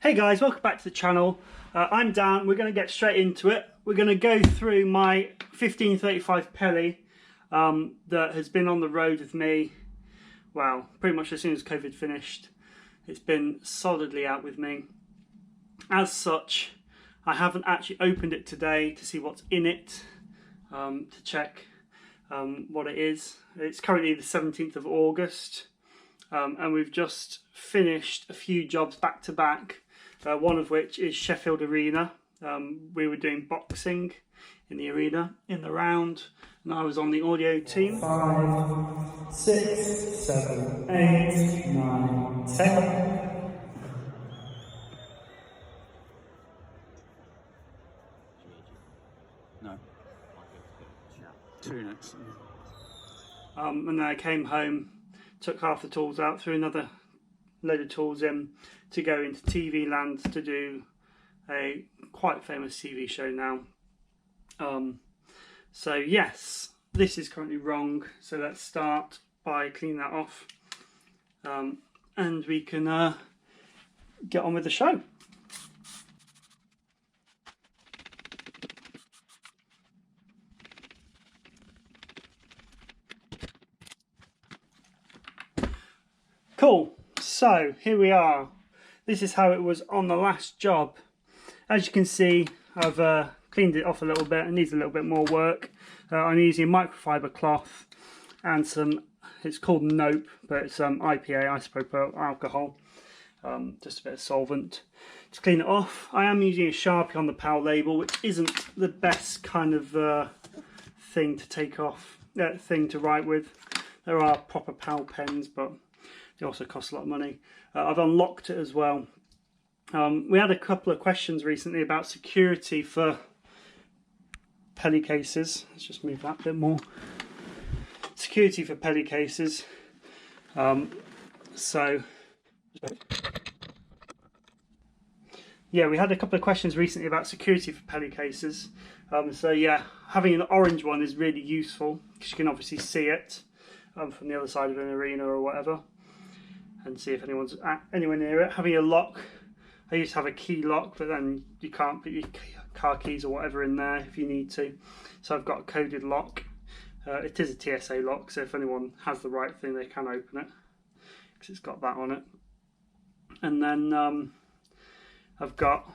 Hey guys, welcome back to the channel. I'm Dan. We're going to get straight into it. We're going to go through my 1535 Peli that has been on the road with me, well, pretty much as soon as COVID finished. It's been solidly out with me. As such, I haven't actually opened it today to see what's in it, to check what it is. It's currently the 17th of August, and we've just finished a few jobs back to back. One of which is Sheffield Arena. We were doing boxing in the arena, in the round, and I was on the audio team. 5, 6, 7, 8, 9, 10. No. 2 next. And then I came home, took half the tools out, threw another load of tools in to go into TV land to do a quite famous TV show now. So yes, this is currently wrong, so let's start by cleaning that off, and we can get on with the show. Cool, so here we are. This is how it was on the last job. As you can see, I've cleaned it off a little bit. It needs a little bit more work. I'm using microfiber cloth and some, it's called Nope, but it's IPA, isopropyl alcohol, just a bit of solvent to clean it off. I am using a Sharpie on the PAL label, which isn't the best kind of thing to take off, thing to write with. There are proper PAL pens, but they also cost a lot of money. I've unlocked it as well. We had a couple of questions recently about security for Peli cases. Let's just move that a bit more. Security for Peli cases. So yeah, we had a couple of questions recently about security for Peli cases. So yeah, having an orange one is really useful because you can obviously see it from the other side of an arena or whatever, and see if anyone's anywhere near it. Having a lock, I used to have a key lock, but then you can't put your car keys or whatever in there if you need to. So I've got a coded lock. It is a TSA lock, so if anyone has the right thing, they can open it because it's got that on it. And then I've got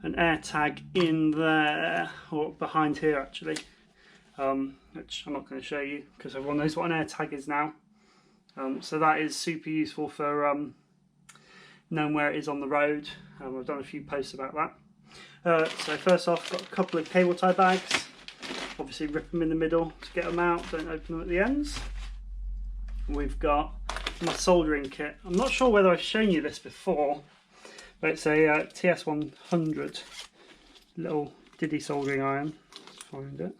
an air tag in there, or behind here actually, which I'm not going to show you because everyone knows what an air tag is now. So that is super useful for knowing where it is on the road. I've done a few posts about that. So first off, got a couple of cable tie bags. Obviously rip them in the middle to get them out, don't open them at the ends. We've got my soldering kit. I'm not sure whether I've shown you this before, but it's a TS100 little diddy soldering iron. Let's find it.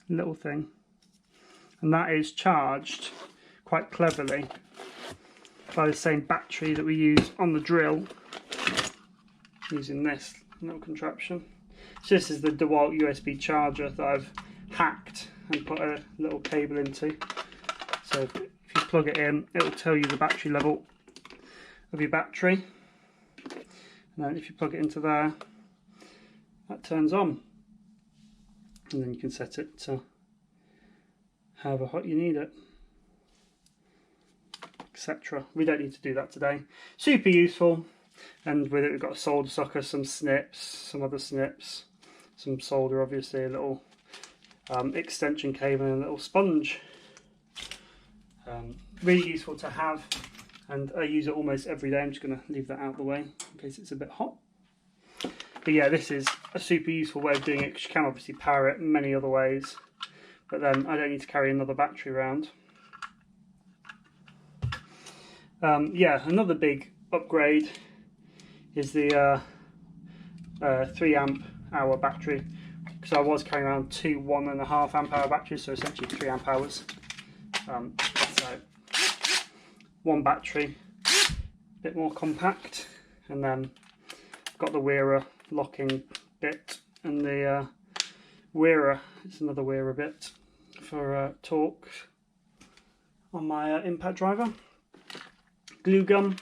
Little thing, and that is charged quite cleverly by the same battery that we use on the drill, using this little contraption. So this is the DeWalt USB charger that I've hacked and put a little cable into. So if you plug it in, it will tell you the battery level of your battery, and then if you plug it into there, that turns on. And then you can set it to however hot you need it, etc. We don't need to do that today. Super useful, and with it we've got a solder sucker, some snips, some other snips, some solder, obviously a little extension cable and a little sponge. Really useful to have, and I use it almost every day. I'm just going to leave that out of the way in case it's a bit hot. But yeah, this is a super useful way of doing it because you can obviously power it in many other ways, but then I don't need to carry another battery around. Yeah, another big upgrade is the 3 amp hour battery, because I was carrying around 2 1.5 amp hour batteries, so essentially 3 amp hours. So one battery, a bit more compact, and then got the Wearer locking bit, and the Wearer, it's another Wearer bit for torque on my impact driver. glue gun.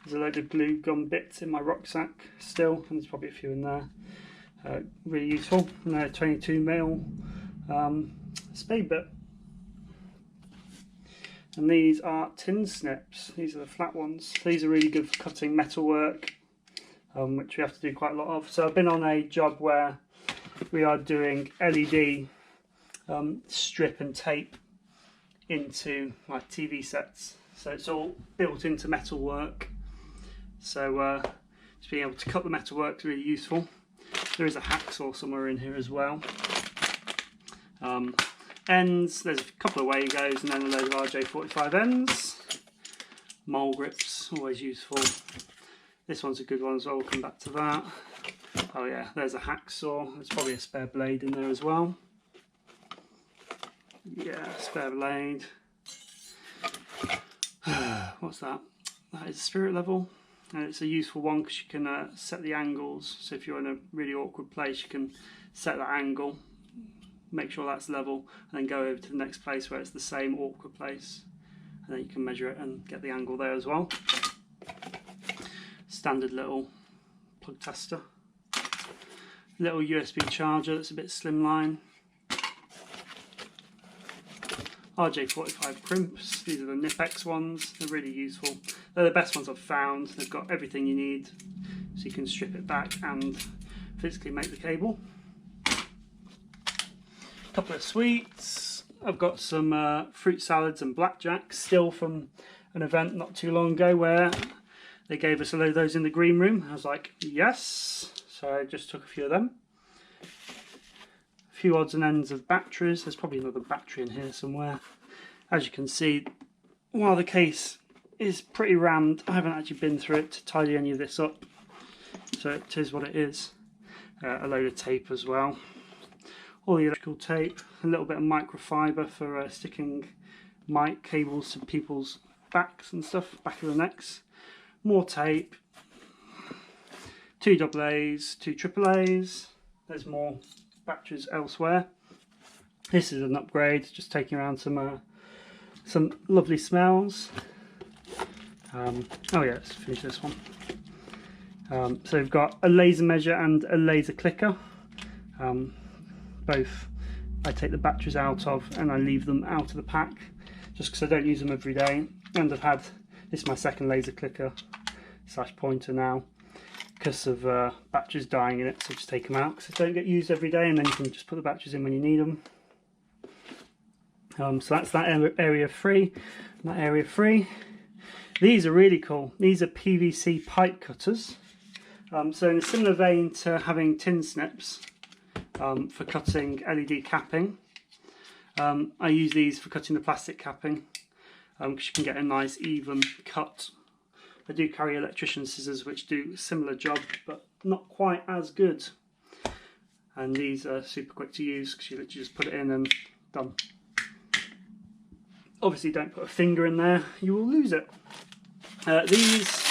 There's a load of glue gun bits in my rucksack still, and there's probably a few in there. Really useful. And a 22mm spade bit. And these are tin snips. These are the flat ones. These are really good for cutting metalwork, which we have to do quite a lot of. So I've been on a job where we are doing LED strip and tape into like TV sets. So it's all built into metalwork. So just being able to cut the metalwork is really useful. There is a hacksaw somewhere in here as well. Ends, there's a couple of Wagos and then a load of RJ45 ends. Mole grips, always useful. This one's a good one as well, we'll come back to that. Oh yeah, there's a hacksaw, there's probably a spare blade in there as well. Yeah, spare blade. What's that? That is spirit level. And it's a useful one because you can set the angles. So if you're in a really awkward place, you can set that angle, make sure that's level, and then go over to the next place where it's the same awkward place. And then you can measure it and get the angle there as well. Standard little plug tester. Little USB charger that's a bit slimline. RJ45 crimps, these are the Nipex ones, they're really useful. They're the best ones I've found, they've got everything you need, so you can strip it back and physically make the cable. A couple of sweets, I've got some fruit salads and blackjacks, still from an event not too long ago where they gave us a load of those in the green room. I was like, yes, so I just took a few of them. Few odds and ends of batteries. There's probably another battery in here somewhere. As you can see, while the case is pretty rammed, I haven't actually been through it to tidy any of this up, so it is what it is. A load of tape as well, all the electrical tape, a little bit of microfiber for sticking mic cables to people's backs and stuff, back of the necks, more tape, 2 AA's, 2 AAA's, there's more batteries elsewhere. This is an upgrade, just taking around some lovely smells. Oh yeah, let's finish this one. So we've got a laser measure and a laser clicker. Both I take the batteries out of and I leave them out of the pack just because I don't use them every day, and I've had this is my second laser clicker / pointer now, because of batteries dying in it, so just take them out because they don't get used every day, and then you can just put the batteries in when you need them. So that's that area free. That area free. These are really cool. These are PVC pipe cutters. So in a similar vein to having tin snips for cutting LED capping, I use these for cutting the plastic capping because you can get a nice even cut. I do carry electrician scissors which do a similar job but not quite as good, and these are super quick to use because you literally just put it in and done. Obviously don't put a finger in there, you will lose it. These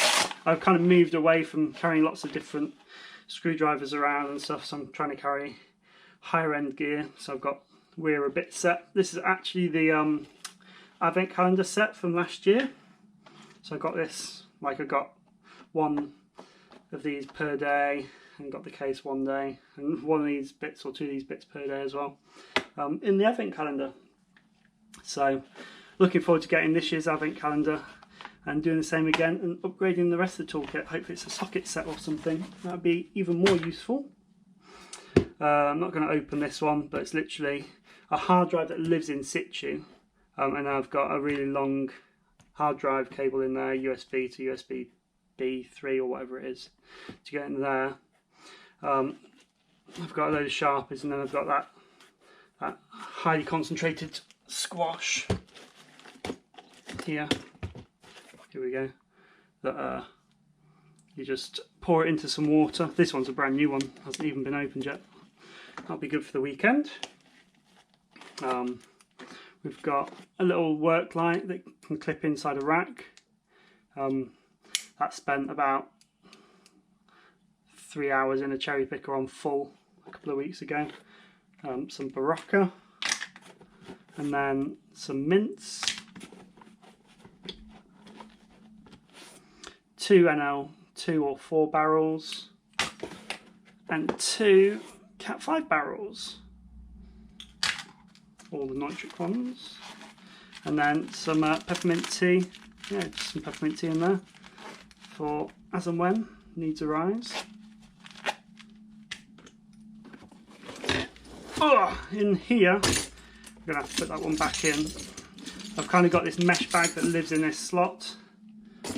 I've kind of moved away from carrying lots of different screwdrivers around and stuff, so I'm trying to carry higher end gear. So I've got We're a Bit set. This is actually the advent calendar set from last year. So I got this, like I got one of these per day and got the case one day, and one of these bits or 2 of these bits per day as well in the advent calendar. So looking forward to getting this year's advent calendar and doing the same again and upgrading the rest of the toolkit. Hopefully it's a socket set or something, that would be even more useful. I'm not going to open this one, but it's literally a hard drive that lives in situ, and I've got a really long hard drive cable in there, USB to USB-B 3 or whatever it is, to get in there. I've got a load of Sharpies, and then I've got that highly concentrated squash here. Here we go. That you just pour it into some water. This one's a brand new one, hasn't even been opened yet. That'll be good for the weekend. We've got a little work light that can clip inside a rack. That spent about 3 hours in a cherry picker on full a couple of weeks ago. Some Barocca, and then some mints. 2 NL2 or 4 barrels, and 2 Cat 5 barrels, all the nitric ones, and then some peppermint tea, yeah, just some peppermint tea in there for as and when needs arise. In here, I'm going to have to put that one back in. I've kind of got this mesh bag that lives in this slot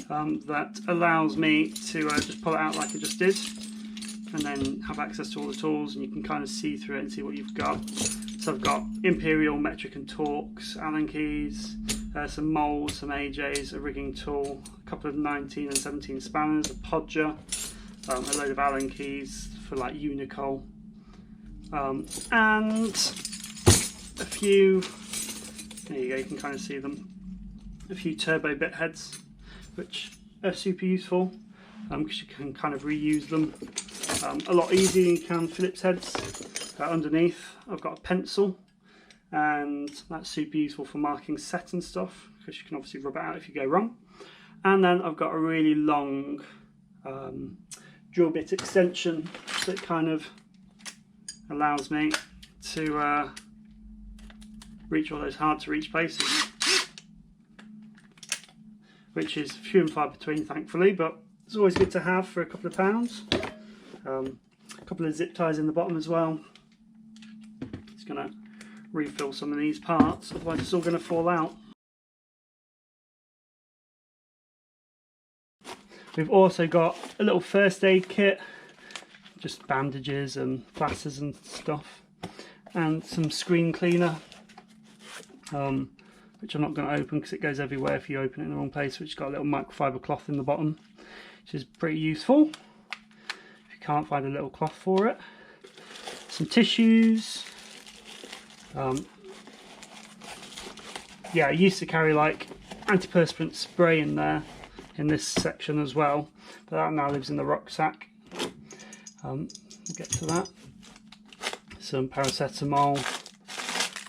that allows me to just pull it out like I just did, and then have access to all the tools, and you can kind of see through it and see what you've got. So I've got Imperial, metric and Torx, Allen keys, some moulds, some AJs, a rigging tool, a couple of 19 and 17 spanners, a podger, a load of Allen keys for like Unicol, and a few, there you go, you can kind of see them, a few turbo bit heads, which are super useful because you can kind of reuse them a lot easier than you can Phillips heads. Underneath I've got a pencil, and that's super useful for marking set and stuff, because you can obviously rub it out if you go wrong. And then I've got a really long drill bit extension, so it kind of allows me to reach all those hard to reach places, which is few and far between thankfully, but it's always good to have for a couple of pounds. A couple of zip ties in the bottom as well. It's going to refill some of these parts, otherwise it's all going to fall out. We've also got a little first aid kit, just bandages and plasters and stuff, and some screen cleaner, which I'm not going to open because it goes everywhere if you open it in the wrong place, which has got a little microfiber cloth in the bottom, which is pretty useful if you can't find a little cloth for it. Some tissues. Yeah, I used to carry like antiperspirant spray in there in this section as well, but that now lives in the rucksack. We'll get to that. Some paracetamol,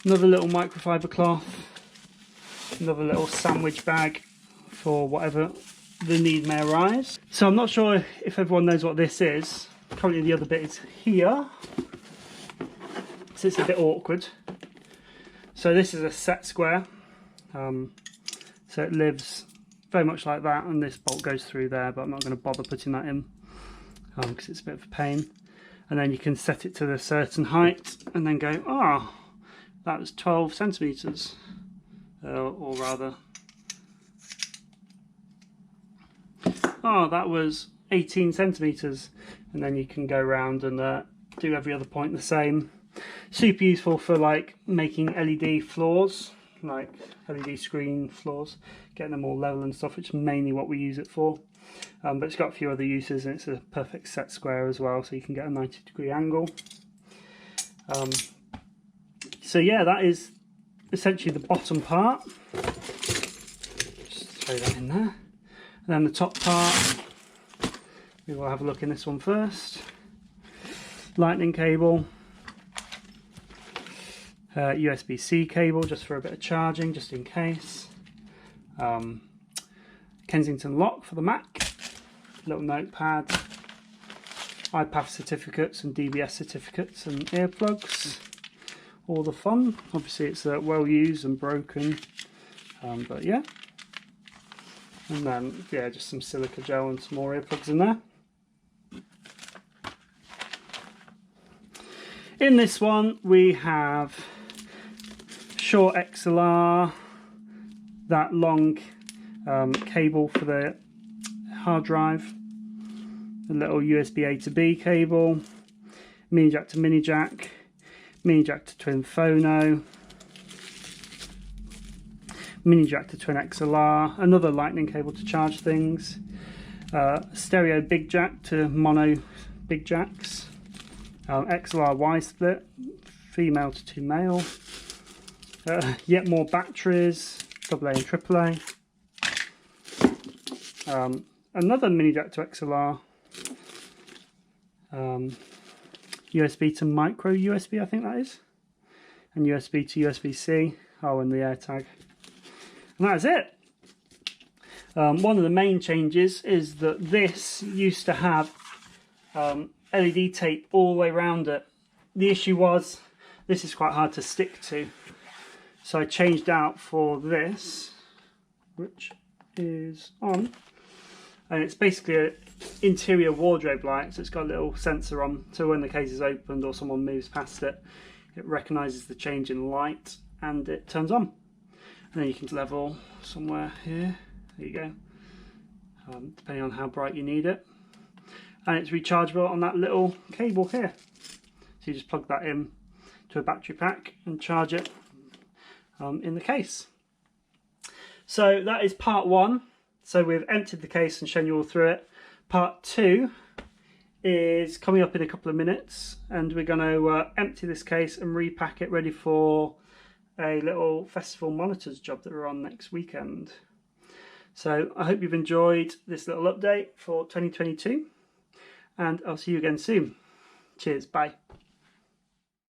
another little microfiber cloth, another little sandwich bag for whatever the need may arise. So I'm not sure if everyone knows what this is. Currently the other bit is here, so it's a bit awkward. So this is a set square, so it lives very much like that, and this bolt goes through there, but I'm not going to bother putting that in because it's a bit of a pain. And then you can set it to a certain height and then go, oh, that was 12 centimetres, or rather, oh, that was 18 centimetres, and then you can go around and do every other point the same. Super useful for like making LED floors, like LED screen floors, getting them all level and stuff, which is mainly what we use it for. But it's got a few other uses, and it's a perfect set square as well, so you can get a 90-degree angle. So yeah, that is essentially the bottom part. Just throw that in there. And then the top part, we will have a look in this one first. Lightning cable. USB-C cable just for a bit of charging, just in case. Kensington lock for the Mac. Little notepad. iPath certificates and DBS certificates and earplugs. All the fun. Obviously it's well used and broken, but yeah. And then yeah, just some silica gel and some more earplugs in there. In this one we have short XLR, that long cable for the hard drive, a little USB A to B cable, mini jack to mini jack, mini jack to twin phono, mini jack to twin XLR, another lightning cable to charge things, stereo big jack to mono big jacks, XLR Y split, female to 2 male, yet more batteries, AA and AAA, another mini jack to XLR, USB to micro USB, I think that is, and USB to USB-C, oh, and the AirTag, and that is it. One of the main changes is that this used to have LED tape all the way around it. The issue was this is quite hard to stick to, so I changed out for this, which is on, and it's basically an interior wardrobe light, so it's got a little sensor on, so when the case is opened or someone moves past it, it recognises the change in light and it turns on. And then you can level somewhere here, there you go, depending on how bright you need it. And it's rechargeable on that little cable here, so you just plug that in to a battery pack and charge it in the case. So that is part one. So we've emptied the case and shown you all through it. Part two is coming up in a couple of minutes, and we're going to empty this case and repack it ready for a little festival monitors job that we're on next weekend. So I hope you've enjoyed this little update for 2022, and I'll see you again soon. Cheers, bye.